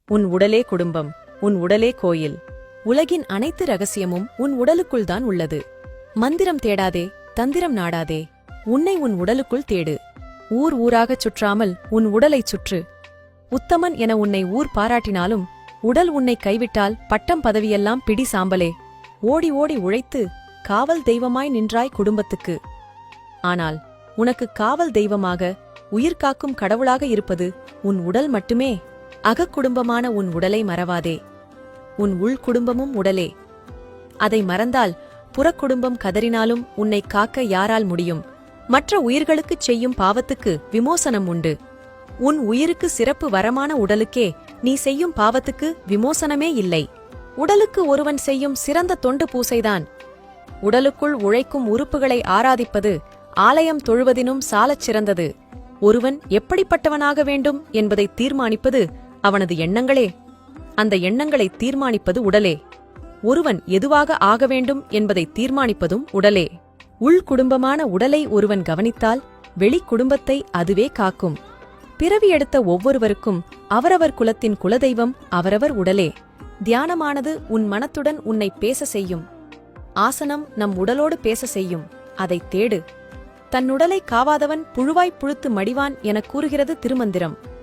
உன் உடலே குடும்பம், உன் உடலே கோயில். உலகின் அனைத்து ரகசியமும் உன் உடலுக்குள்தான் உள்ளது. மந்திரம் தேடாதே, தந்திரம் நாடாதே, உன்னை உன் உடலுக்குள் தேடு. ஊர் ஊராகச் சுற்றாமல் உன் உடலைச் சுற்று. உத்தமன் என உன்னை ஊர் பாராட்டினாலும் உடல் உன்னை கைவிட்டால் பட்டம் பதவியெல்லாம் பிடி சாம்பலே. ஓடி ஓடி உழைத்து காவல் தெய்வமாய் நின்றாய் குடும்பத்துக்கு. ஆனால் உனக்கு காவல் தெய்வமாக உயிர்காக்கும் கடவுளாக இருப்பது உன் உடல் மட்டுமே. அகக்குடும்பமான உன் உடலை மறவாதே. உன் உள்குடும்பமும் உடலே. அதை மறந்தால் புறக்குடும்பம் கதறினாலும் உன்னை காக்க யாரால் முடியும்? மற்ற உயிர்களுக்குச் செய்யும் பாவத்துக்கு விமோசனம் உண்டு. உன் உயிருக்கு சிறப்பு வரமான உடலுக்கே நீ செய்யும் பாவத்துக்கு விமோசனமே இல்லை. உடலுக்கு ஒருவன் செய்யும் சிறந்த தொண்டு பூசைதான். உடலுக்குள் உழைக்கும் உறுப்புகளை ஆராதிப்பது ஆலயம் தொழுவதினும் சாலச் சிறந்தது. ஒருவன் எப்படிப்பட்டவனாக வேண்டும் என்பதை தீர்மானிப்பது அவனது எண்ணங்களே. அந்த எண்ணங்களை தீர்மானிப்பது உடலே. ஒருவன் எதுவாக ஆக வேண்டும் என்பதை தீர்மானிப்பதும் உடலே. உள்குடும்பமான உடலை ஒருவன் கவனித்தால் வெளிக்குடும்பத்தை அதுவே காக்கும். பிறவி எடுத்த ஒவ்வொருவருக்கும் அவரவர் குலத்தின் குலதெய்வம் அவரவர் உடலே. தியானமானது உன் மனத்துடன் உன்னை பேச செய்யும். ஆசனம் நம் உடலோடு பேச செய்யும். அதைத் தேடு. தன்னுடலை காவாதவன் புழுவாய்ப் புழுத்து மடிவான் எனக் கூறுகிறது திருமந்திரம்.